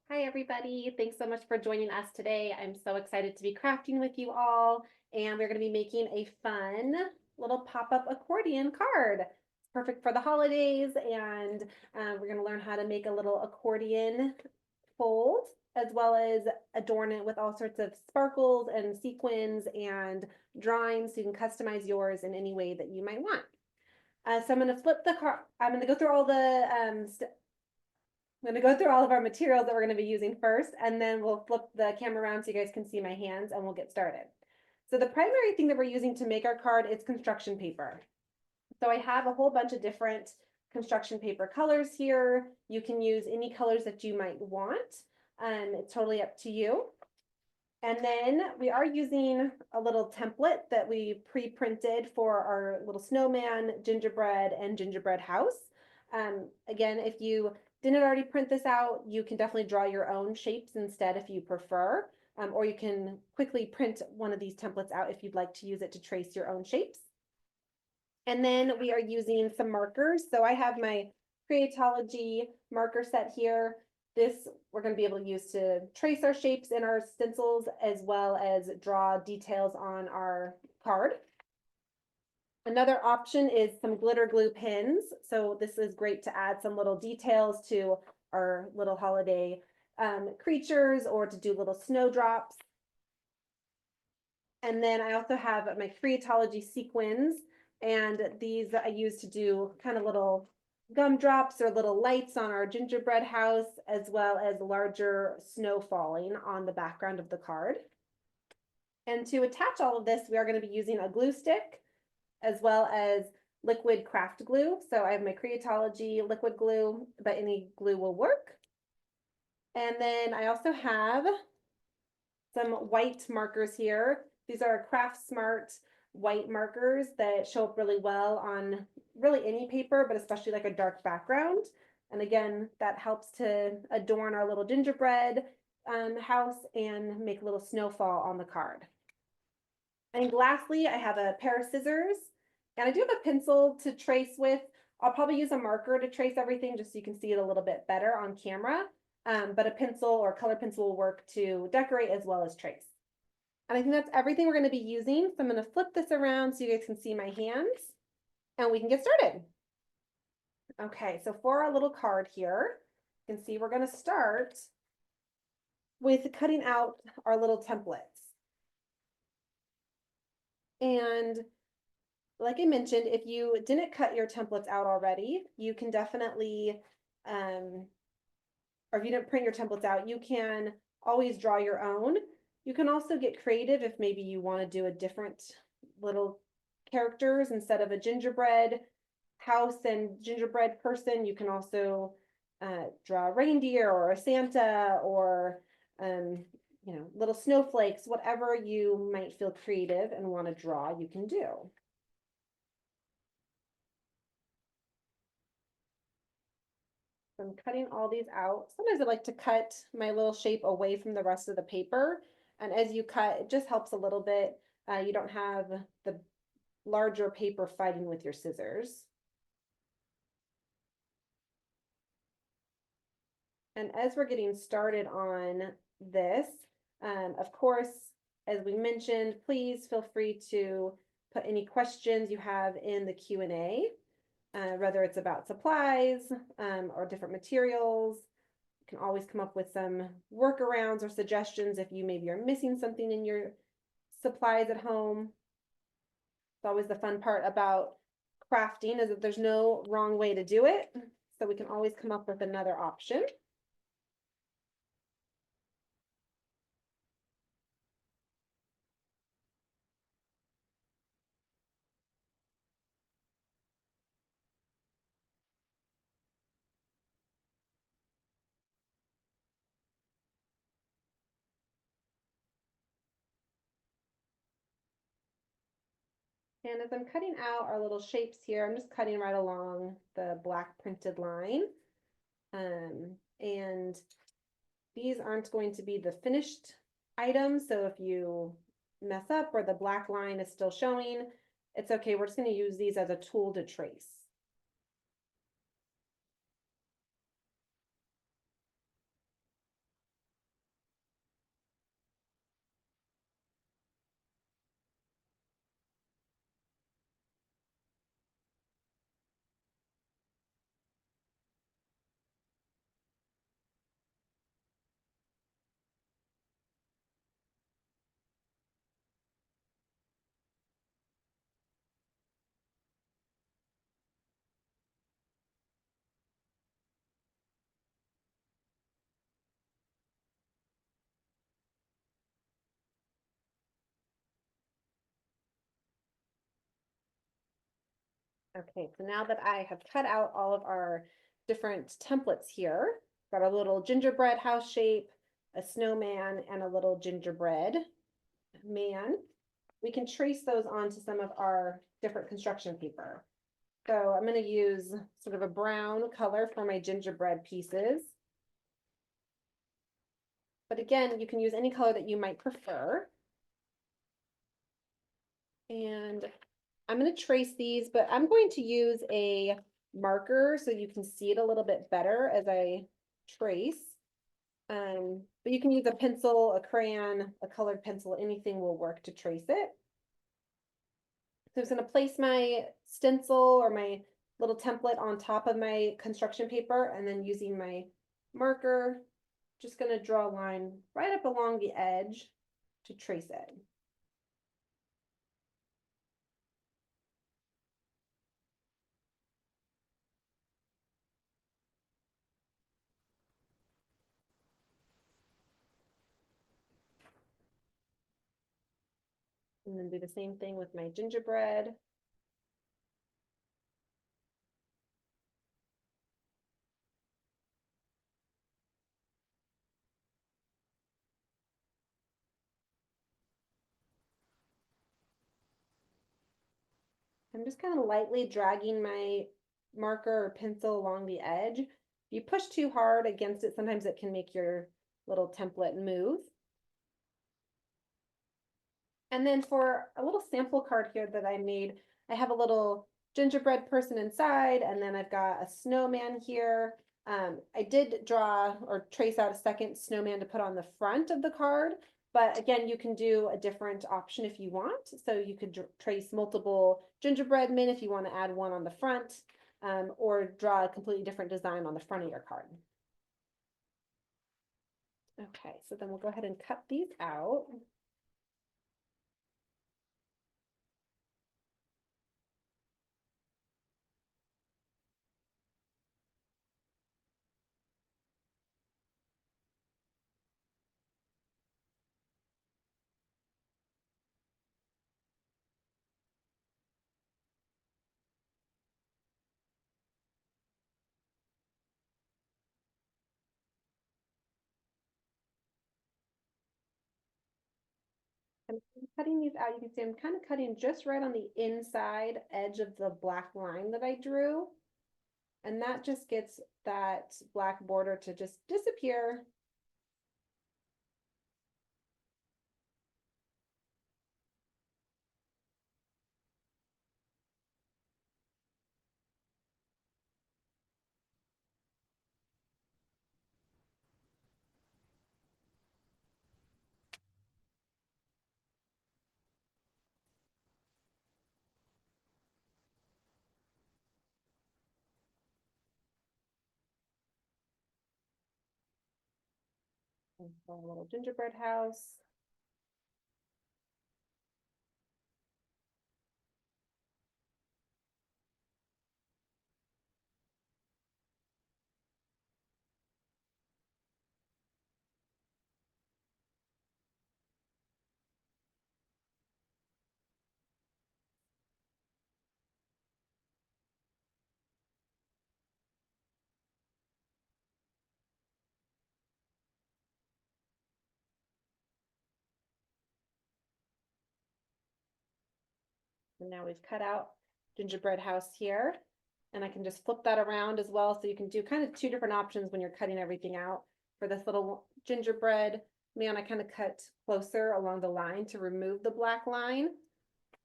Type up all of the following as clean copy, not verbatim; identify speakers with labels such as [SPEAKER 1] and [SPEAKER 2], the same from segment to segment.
[SPEAKER 1] Hi, everybody. Thanks so much for joining us today. I'm so excited to be crafting with you all, and we're going to be making a fun little pop-up accordion card. It's perfect for the holidays, and we're going to learn how to make a little accordion fold, as well as adorn it with all sorts of sparkles and sequins and drawings, so you can customize yours in any way that you might want. So I'm going to flip the card. I'm going to go through all the I'm going to go through all of our materials that we're going to be using first, and then we'll flip the camera around so you guys can see my hands, and we'll get started. So the primary thing that we're using to make our card is construction paper. So I have a whole bunch of different construction paper colors here. You can use any colors that you might want. It's totally up to you. And then we are using a little template that we pre-printed for our little snowman, gingerbread, and gingerbread house. Again, if you didn't already print this out, you can definitely draw your own shapes instead if you prefer, or you can quickly print one of these templates out if you'd like to use it to trace your own shapes. And then we are using some markers. So I have my Creatology marker set here. This we're going to be able to use to trace our shapes in our stencils as well as draw details on our card. Another option is some glitter glue pins. So this is great to add some little details to our little holiday creatures or to do little snowdrops. And then I also have my Creatology sequins, and these I use to do kind of little gumdrops or little lights on our gingerbread house, as well as larger snow falling on the background of the card. And to attach all of this, we are going to be using a glue stick, as well as liquid craft glue. So I have my Creatology liquid glue, but any glue will work. And then I also have some white markers here. These are Craft Smart white markers that show up really well on really any paper, but especially like a dark background. And again, that helps to adorn our little gingerbread house and make a little snowfall on the card. And lastly, I have a pair of scissors, and I do have a pencil to trace with. I'll probably use a marker to trace everything just so you can see it a little bit better on camera. But a pencil or color pencil will work to decorate as well as trace. And I think that's everything we're going to be using. So I'm going to flip this around so you guys can see my hands, and we can get started. Okay, so for our little card here, you can see we're going to start with cutting out our little templates. And like I mentioned, if you didn't cut your templates out already, you can definitely, or if you didn't print your templates out, you can always draw your own. You can also get creative if maybe you want to do a different little characters instead of a gingerbread house and gingerbread person. You can also draw a reindeer or a Santa or little snowflakes, whatever you might feel creative and want to draw, you can do. I'm cutting all these out. Sometimes I like to cut my little shape away from the rest of the paper. And as you cut, it just helps a little bit. You don't have the larger paper fighting with your scissors. And as we're getting started on this, of course, as we mentioned, please feel free to put any questions you have in the Q&A. Whether it's about supplies or different materials. You can always come up with some workarounds or suggestions if you maybe are missing something in your supplies at home. It's always the fun part about crafting is that there's no wrong way to do it. So we can always come up with another option. And as I'm cutting out our little shapes here, I'm just cutting right along the black printed line. And these aren't going to be the finished items. So if you mess up or the black line is still showing, it's okay. We're just going to use these as a tool to trace. Okay, so now that I have cut out all of our different templates here, got a little gingerbread house shape, a snowman, and a little gingerbread man, we can trace those onto some of our different construction paper. So I'm going to use sort of a brown color for my gingerbread pieces. But again, you can use any color that you might prefer. And I'm going to trace these, but I'm going to use a marker so you can see it a little bit better as I trace. But you can use a pencil, a crayon, a colored pencil, anything will work to trace it. So I'm just going to place my stencil or my little template on top of my construction paper, and then using my marker, just going to draw a line right up along the edge to trace it. And then do the same thing with my gingerbread. I'm just kind of lightly dragging my marker or pencil along the edge. If you push too hard against it, sometimes it can make your little template move. And then for a little sample card here that I made, I have a little gingerbread person inside, and then I've got a snowman here. I did draw or trace out a second snowman to put on the front of the card, but again, you can do a different option if you want. So you could trace multiple gingerbread men if you want to add one on the front, or draw a completely different design on the front of your card. Okay, so then we'll go ahead and cut these out. I'm cutting these out. You can see I'm kind of cutting just right on the inside edge of the black line that I drew. And that just gets that black border to just disappear. And a little gingerbread house. And now we've cut out gingerbread house here. And I can just flip that around as well. So you can do kind of two different options when you're cutting everything out. For this little gingerbread man, I kind of cut closer along the line to remove the black line.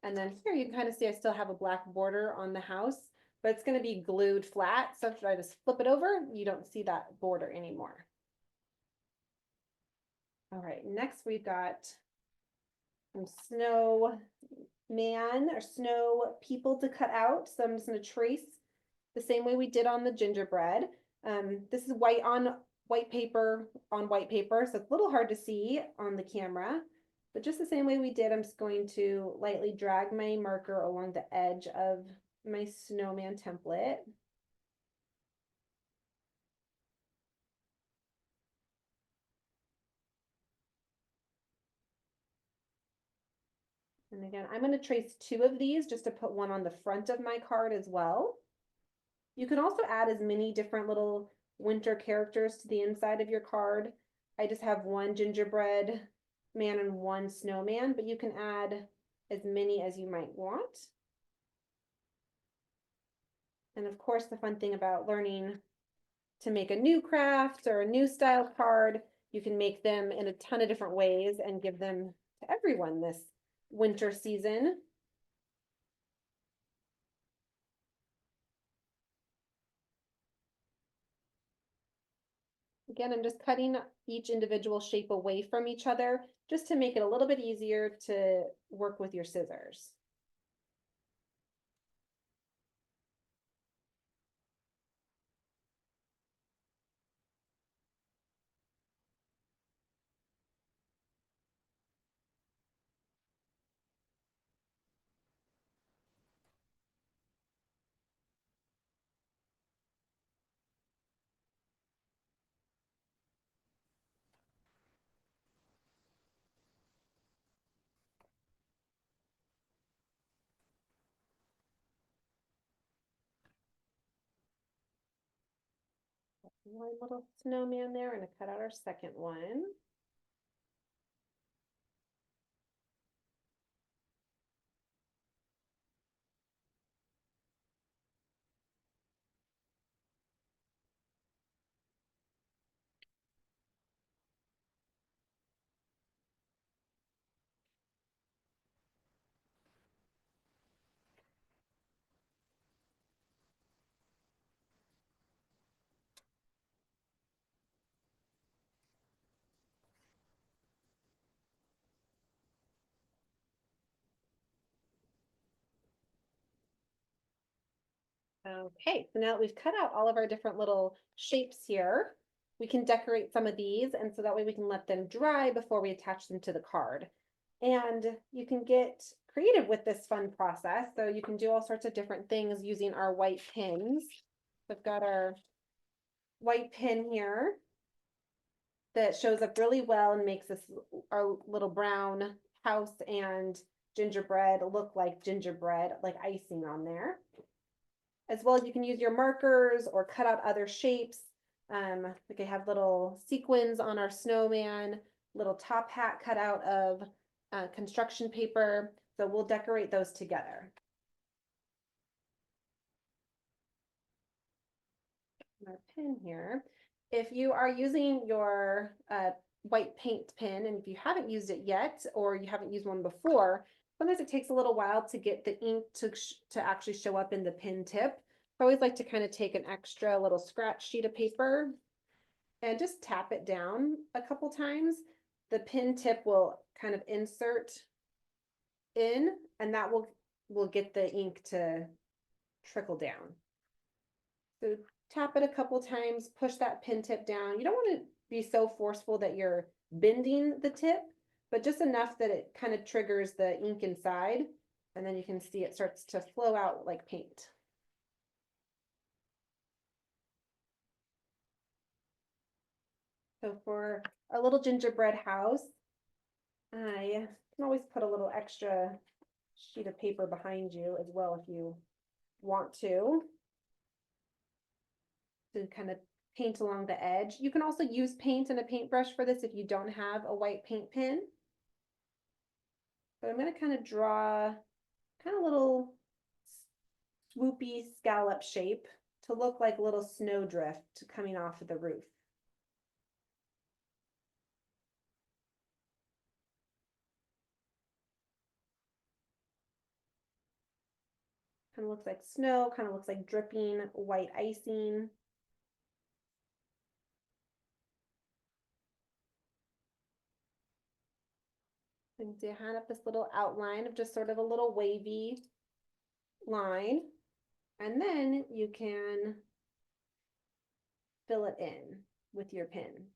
[SPEAKER 1] And then here you can kind of see I still have a black border on the house, but it's going to be glued flat. So if I just flip it over, you don't see that border anymore. All right, next we've got some snow man or snow people to cut out. So I'm just going to trace the same way we did on the gingerbread. This is white on white paper on white paper, so it's a little hard to see on the camera, but just the same way we did, I'm just going to lightly drag my marker along the edge of my snowman template. And again, I'm going to trace 2 of these just to put one on the front of my card as well. You can also add as many different little winter characters to the inside of your card. I just have 1 gingerbread man and 1 snowman, but you can add as many as you might want. And of course, the fun thing about learning to make a new craft or a new style card, you can make them in a ton of different ways and give them to everyone this winter season. Again, I'm just cutting each individual shape away from each other just to make it a little bit easier to work with your scissors. One little snowman there, and I cut out our second one. Okay, so now that we've cut out all of our different little shapes here, we can decorate some of these, and so that way we can let them dry before we attach them to the card. And you can get creative with this fun process. So you can do all sorts of different things using our white pins. We've got our white pin here that shows up really well and makes this our little brown house and gingerbread look like gingerbread, like icing on there. As well as you can use your markers or cut out other shapes. Like I have little sequins on our snowman, little top hat cut out of construction paper. So we'll decorate those together. Our pin here. If you are using your white paint pen, and if you haven't used it yet, or you haven't used one before, sometimes it takes a little while to get the ink to actually show up in the pin tip. I always like to kind of take an extra little scratch sheet of paper and just tap it down a couple times. The pin tip will kind of insert in, and that will get the ink to trickle down. So tap it a couple times, push that pin tip down. You don't want to be so forceful that you're bending the tip, but just enough that it kind of triggers the ink inside, and then you can see it starts to flow out like paint. So for our little gingerbread house, I can always put a little extra sheet of paper behind you as well if you want to kind of paint along the edge. You can also use paint and a paintbrush for this if you don't have a white paint pen. But I'm going to kind of draw kind of little swoopy scallop shape to look like a little snowdrift coming off of the roof. Kind of looks like snow, kind of looks like dripping white icing. And to hand up this little outline of just sort of a little wavy line. And then you can fill it in with your pin.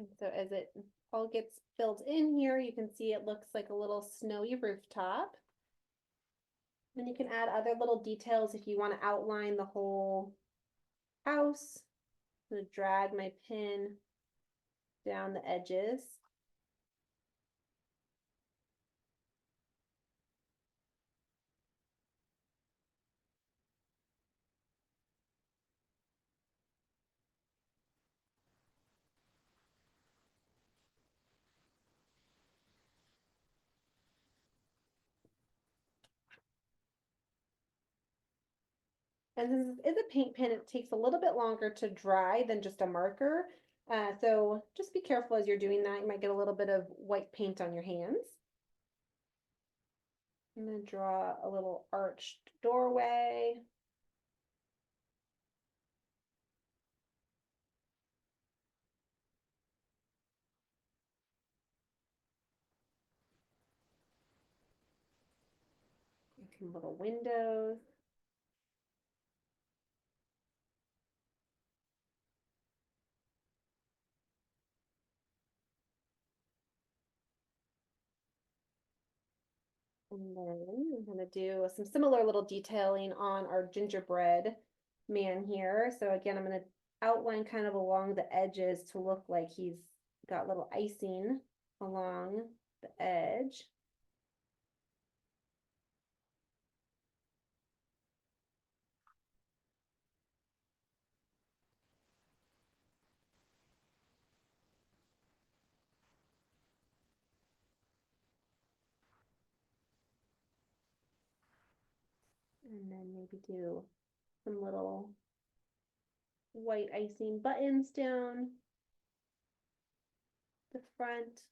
[SPEAKER 1] And so as it all gets filled in here, you can see it looks like a little snowy rooftop. Then you can add other little details if you want to outline the whole house. I'm going to drag my pin down the edges. And since this is a paint pen, it takes a little bit longer to dry than just a marker. So just be careful as you're doing that. You might get a little bit of white paint on your hands. I'm going to draw a little arched doorway. Some little windows. And then I'm going to do some similar little detailing on our gingerbread man here. So again, I'm going to outline kind of along the edges to look like he's got little icing along the edge. And then maybe do some little white icing buttons down the front.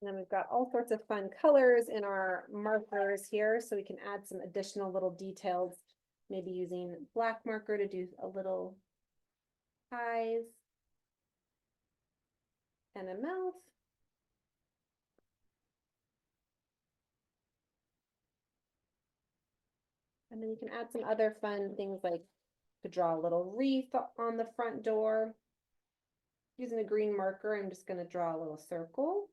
[SPEAKER 1] And then we've got all sorts of fun colors in our markers here, so we can add some additional little details, maybe using black marker to do a little eyes and a mouth. And then you can add some other fun things like to draw a little wreath on the front door. Using a green marker, I'm just going to draw a little circle.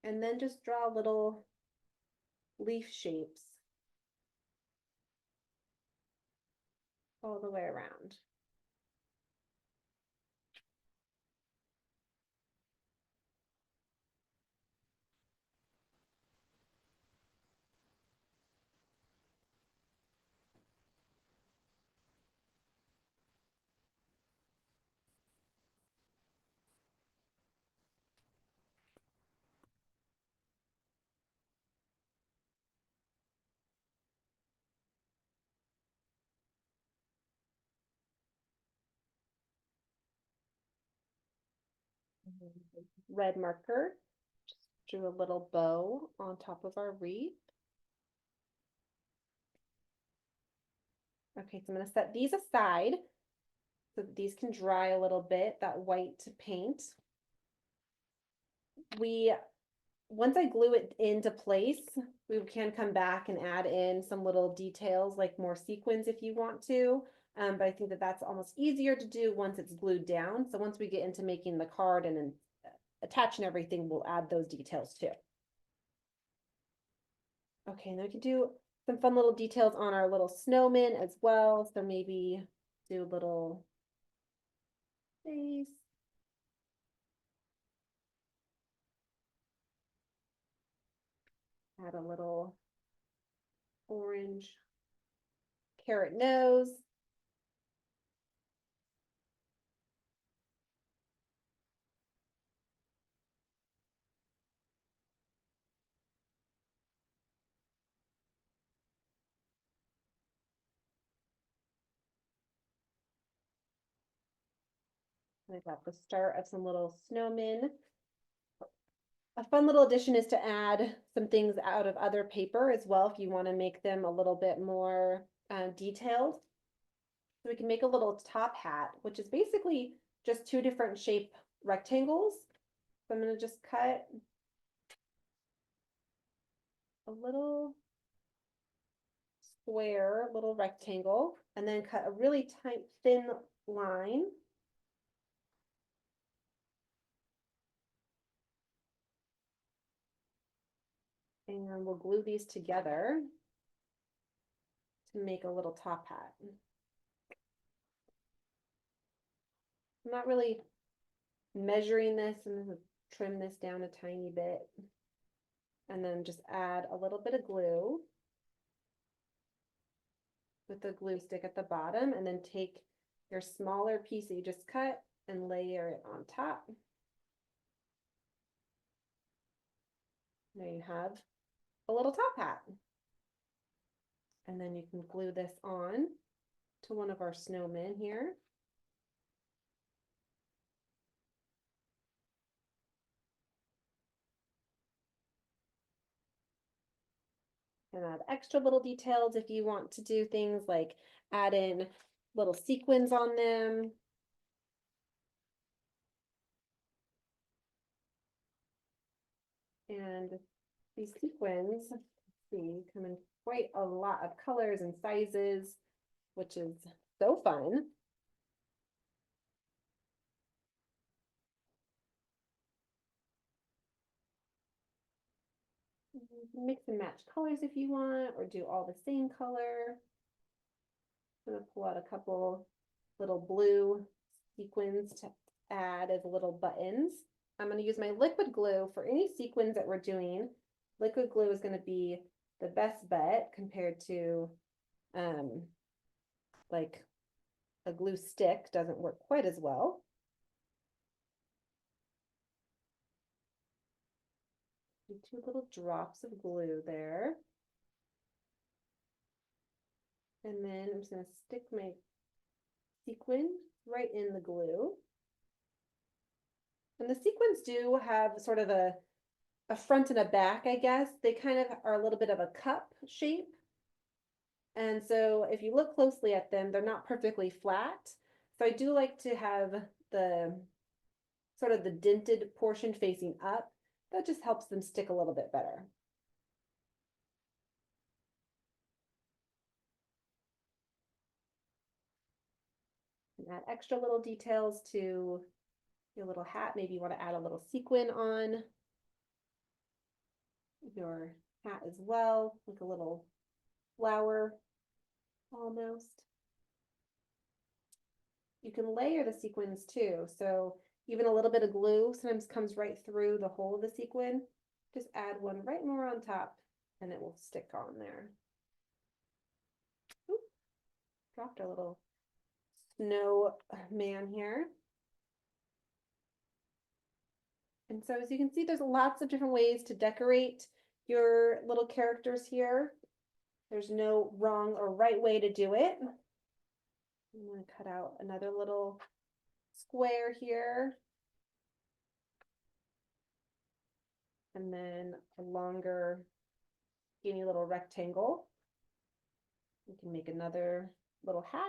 [SPEAKER 1] And then just draw little leaf shapes all the way around. Red marker, just drew a little bow on top of our wreath. Okay, so I'm going to set these aside so that these can dry a little bit, that white paint. Once I glue it into place, we can come back and add in some little details like more sequins if you want to. But I think that that's almost easier to do once it's glued down. So once we get into making the card and then attaching everything, we'll add those details too. Okay, and then we can do some fun little details on our little snowman as well. So maybe do a little face. Add a little orange carrot nose. I got the start of some little snowmen. A fun little addition is to add some things out of other paper as well if you want to make them a little bit more detailed. So we can make a little top hat, which is basically just two different shape rectangles. So I'm going to just cut a little square, little rectangle, and then cut a really tight, thin line. And we'll glue these together to make a little top hat. I'm not really measuring this, and then trim this down a tiny bit. And then just add a little bit of glue with the glue stick at the bottom, and then take your smaller piece that you just cut and layer it on top. There you have a little top hat. And then you can glue this on to one of our snowmen here. And add extra little details if you want to do things like add in little sequins on them. And these sequins, let's see, come in quite a lot of colors and sizes, which is so fun. You can mix and match colors if you want, or do all the same color. I'm gonna pull out a couple little blue sequins to add as little buttons. I'm gonna use my liquid glue for any sequins that we're doing. Liquid glue is gonna be the best bet compared to like a glue stick doesn't work quite as well. Two little drops of glue there. And then I'm just going to stick my sequin right in the glue. And the sequins do have sort of a front and a back, I guess. They kind of are a little bit of a cup shape. And so if you look closely at them, they're not perfectly flat. So I do like to have the sort of the dented portion facing up. That just helps them stick a little bit better. And add extra little details to your little hat. Maybe you want to add a little sequin on your hat as well, like a little flower almost. You can layer the sequins too. So even a little bit of glue sometimes comes right through the hole of the sequin. Just add one right more on top and it will stick on there. Ooh, dropped our little snow man here. And so as you can see, there's lots of different ways to decorate your little characters here. There's no wrong or right way to do it. I'm going to cut out another little square here. And then a longer, skinny little rectangle. We can make another little hat.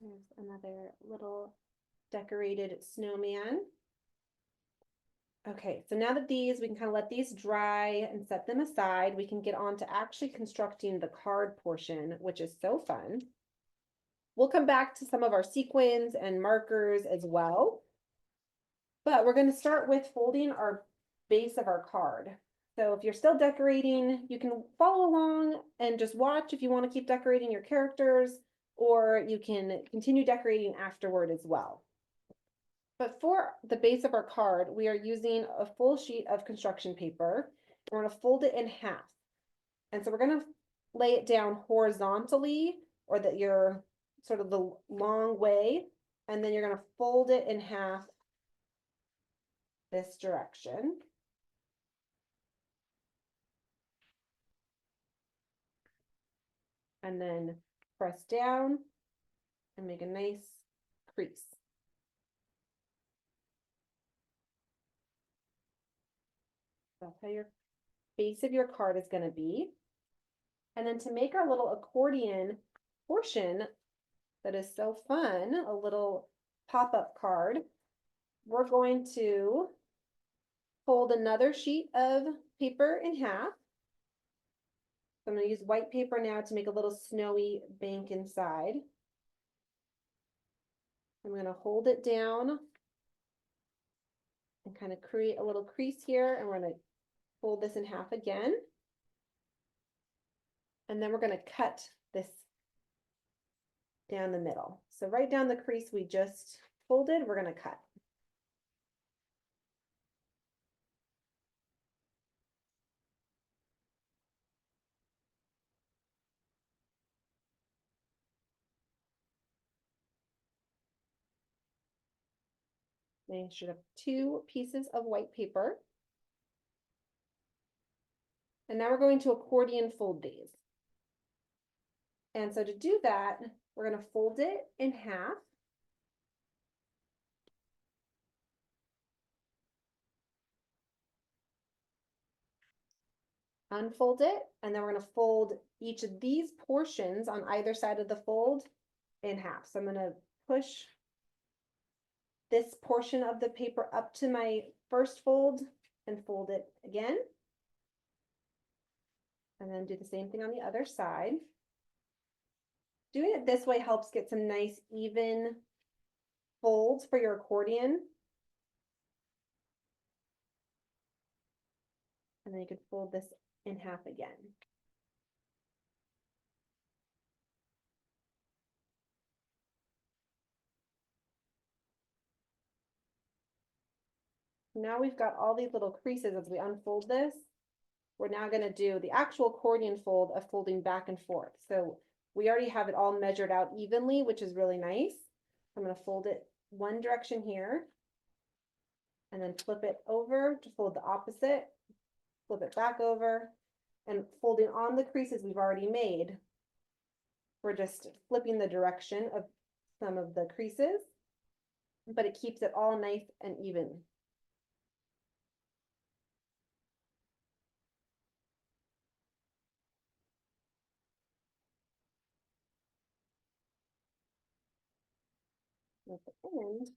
[SPEAKER 1] There's another little decorated snowman. Okay, so now that we can kind of let these dry and set them aside, we can get on to actually constructing the card portion, which is so fun. We'll come back to some of our sequins and markers as well. But we're going to start with folding our base of our card. So if you're still decorating, you can follow along and just watch if you want to keep decorating your characters, or you can continue decorating afterward as well. But for the base of our card, we are using a full sheet of construction paper. We're going to fold it in half. And so we're going to lay it down horizontally, or that you're sort of the long way, and then you're going to fold it in half this direction. And then press down and make a nice crease. That's how your base of your card is going to be. And then to make our little accordion portion that is so fun, a little pop-up card, we're going to fold another sheet of paper in half. So I'm going to use white paper now to make a little snowy bank inside. I'm going to hold it down and kind of create a little crease here, and we're going to fold this in half again. And then we're going to cut this down the middle. So right down the crease we just folded, we're going to cut. I should have 2 pieces of white paper. And now we're going to accordion fold these. And so to do that, we're going to fold it in half. Unfold it, and then we're going to fold each of these portions on either side of the fold in half. So I'm going to push this portion of the paper up to my first fold and fold it again. And then do the same thing on the other side. Doing it this way helps get some nice even folds for your accordion. And then you can fold this in half again. Now we've got all these little creases as we unfold this. We're now going to do the actual accordion fold of folding back and forth. So we already have it all measured out evenly, which is really nice. I'm going to fold it one direction here and then flip it over to fold the opposite, flip it back over, and folding on the creases we've already made. We're just flipping the direction of some of the creases, but it keeps it all nice and even. At the end,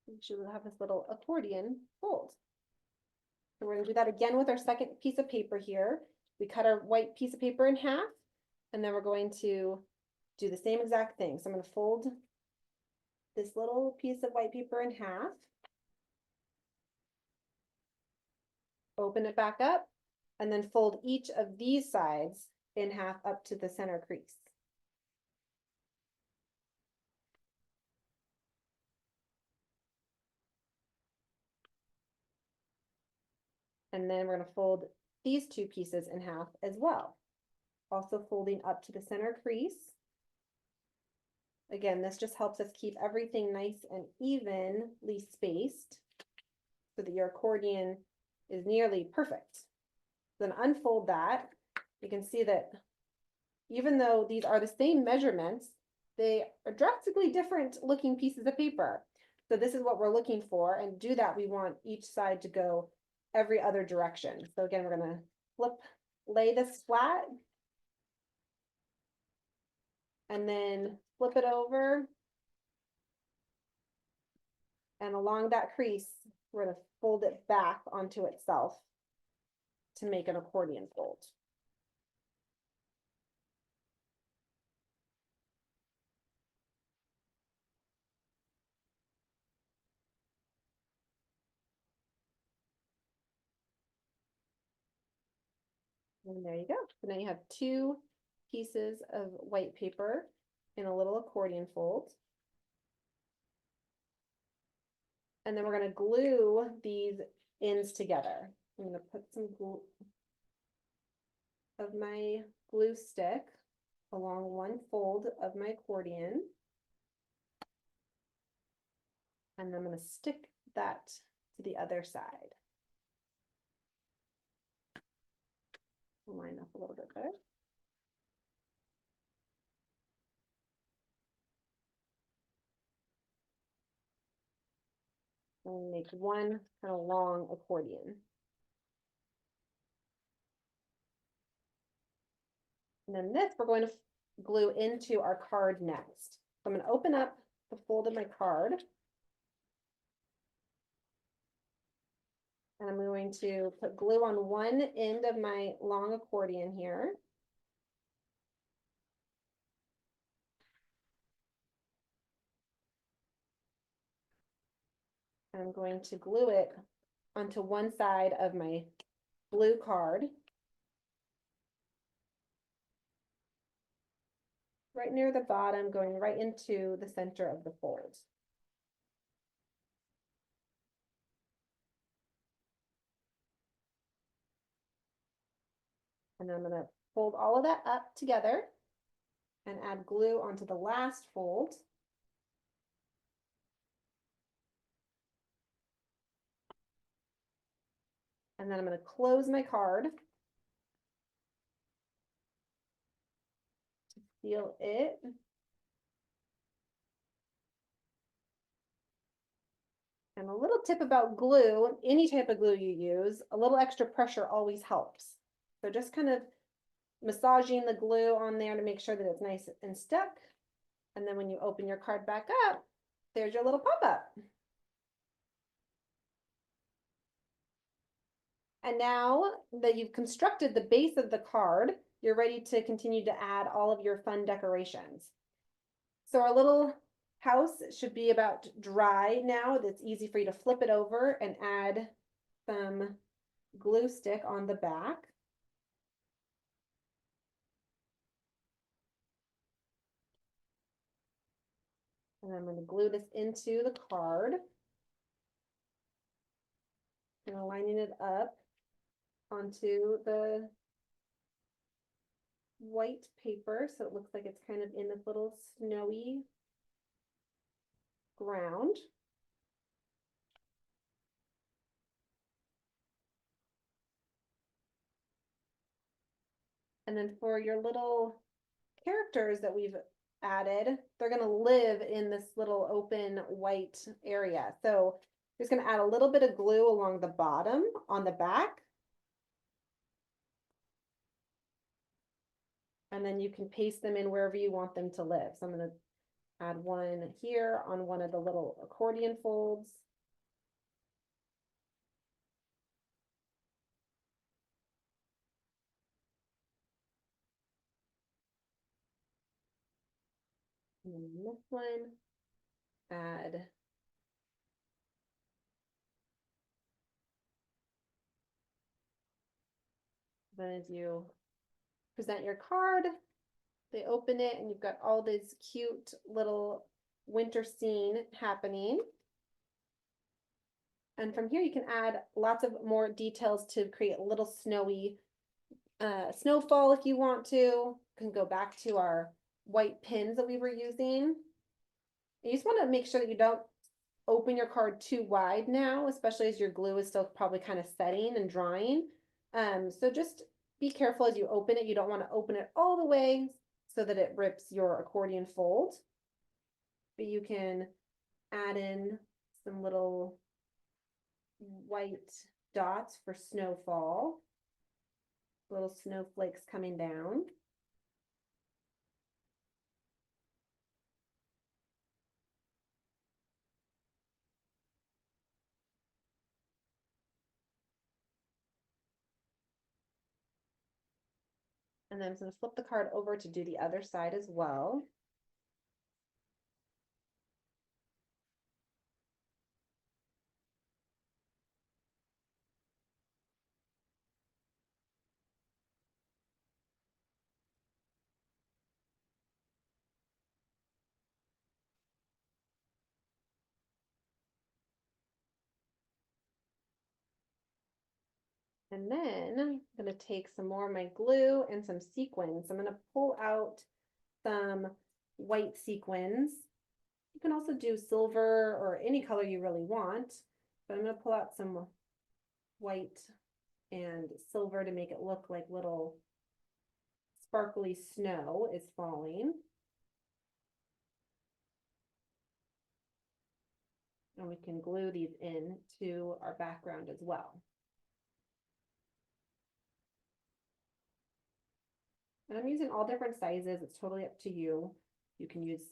[SPEAKER 1] we should have this little accordion fold. So we're going to do that again with our second piece of paper here. We cut our white piece of paper in half, and then we're going to do the same exact thing. So I'm going to fold this little piece of white paper in half, open it back up, and then fold each of these sides in half up to the center crease. And then we're going to fold these 2 pieces in half as well, also folding up to the center crease. Again, this just helps us keep everything nice and evenly spaced so that your accordion is nearly perfect. Then unfold that. You can see that even though these are the same measurements, they are drastically different looking pieces of paper. So this is what we're looking for, and to do that, we want each side to go every other direction. So again, we're going to lay this flat, and then flip it over, and along that crease, we're going to fold it back onto itself to make an accordion fold. And there you go. So now you have 2 pieces of white paper in a little accordion fold. And then we're going to glue these ends together. I'm going to put some glue of my glue stick along one fold of my accordion. And I'm going to stick that to the other side. Line up a little bit better. and make one kind of long accordion. And then this we're going to glue into our card next. So I'm going to open up the fold of my card. And I'm going to put glue on one end of my long accordion here. I'm going to glue it onto one side of my blue card. Right near the bottom, going right into the center of the fold. And then I'm going to fold all of that up together and add glue onto the last fold. And then I'm going to close my card to seal it. And a little tip about glue, any type of glue you use, a little extra pressure always helps. So just kind of massaging the glue on there to make sure that it's nice and stuck. And then when you open your card back up, there's your little pop-up. And now that you've constructed the base of the card, you're ready to continue to add all of your fun decorations. So our little house should be about dry now. It's easy for you to flip it over and add some glue stick on the back. And I'm going to glue this into the card. And aligning it up onto the white paper so it looks like it's kind of in this little snowy ground. And then for your little characters that we've added, they're going to live in this little open white area. So just going to add a little bit of glue along the bottom on the back. And then you can paste them in wherever you want them to live. So I'm going to add one here on one of the little accordion folds. And then this one, add then as you present your card, they open it and you've got all this cute little winter scene happening. And from here you can add lots of more details to create a little snowy snowfall if you want to. You can go back to our white pins that we were using. You just want to make sure that you don't open your card too wide now, especially as your glue is still probably kind of setting and drying. So just be careful as you open it. You don't want to open it all the way so that it rips your accordion fold. But you can add in some little white dots for snowfall, little snowflakes coming down. And then I'm going to flip the card over to do the other side as well. And then I'm going to take some more of my glue and some sequins. I'm going to pull out some white sequins. You can also do silver or any color you really want, but I'm going to pull out some white and silver to make it look like little sparkly snow is falling. And we can glue these in to our background as well. And I'm using all different sizes. It's totally up to you. You can use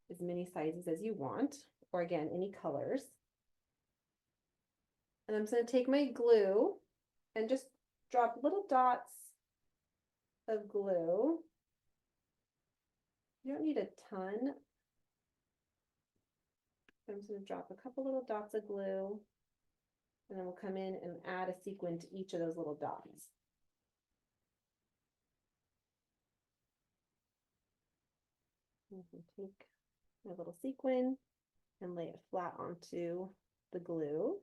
[SPEAKER 1] as many sizes as you want, or again, any colors. And I'm just going to take my glue and just drop little dots of glue. You don't need a ton. I'm just going to drop a couple little dots of glue, and then we'll come in and add a sequin to each of those little dots. I can take my little sequin and lay it flat onto the glue.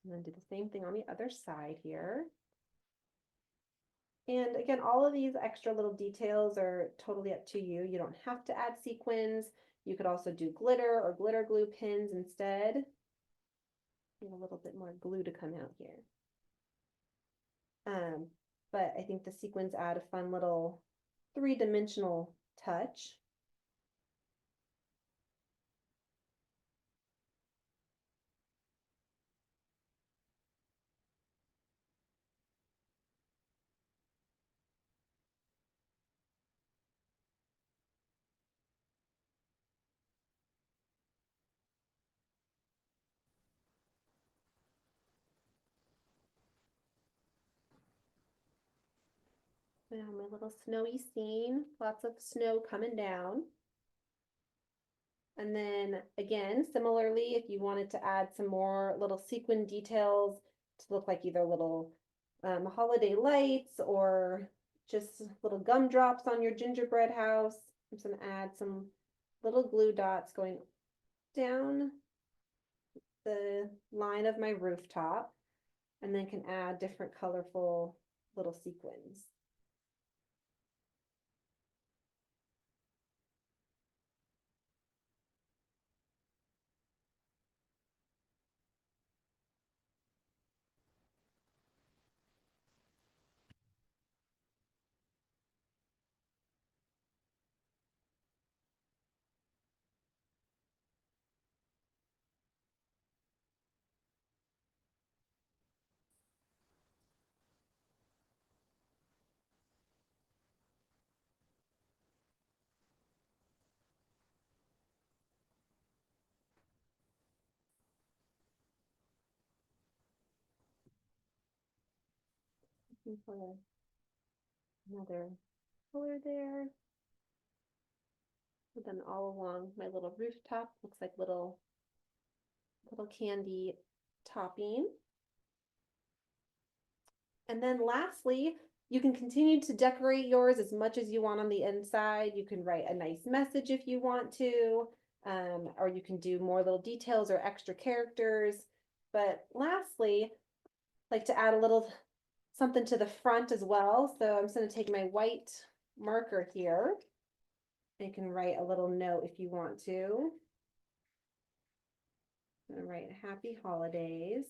[SPEAKER 1] And then do the same thing on the other side here. And again, all of these extra little details are totally up to you. You don't have to add sequins. You could also do glitter or glitter glue pins instead. Need a little bit more glue to come out here. But I think the sequins add a fun little three-dimensional touch. Now my little snowy scene, lots of snow coming down. And then again, similarly, if you wanted to add some more little sequin details to look like either little holiday lights or just little gumdrops on your gingerbread house, I'm just gonna add some little glue dots going down the line of my rooftop, and then can add different colorful little sequins. For another color there. And then all along my little rooftop looks like little candy topping. And then lastly, you can continue to decorate yours as much as you want on the inside. You can write a nice message if you want to, or you can do more little details or extra characters. But lastly, I like to add a little something to the front as well. So I'm just going to take my white marker here. You can write a little note if you want to. I'm going to write Happy Holidays.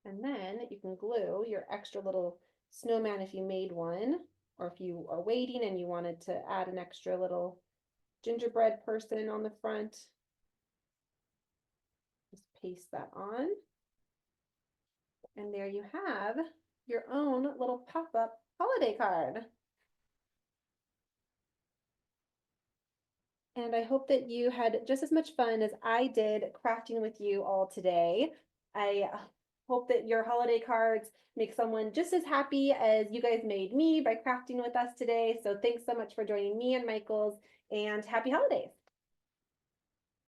[SPEAKER 1] And then you can glue your extra little snowman if you made one, or if you are waiting and you wanted to add an extra little gingerbread person on the front. Just paste that on. And there you have your own little pop-up holiday card. And I hope that you had just as much fun as I did crafting with you all today. I hope that your holiday cards make someone just as happy as you guys made me by crafting with us today. So thanks so much for joining me and Michael's, and happy holidays.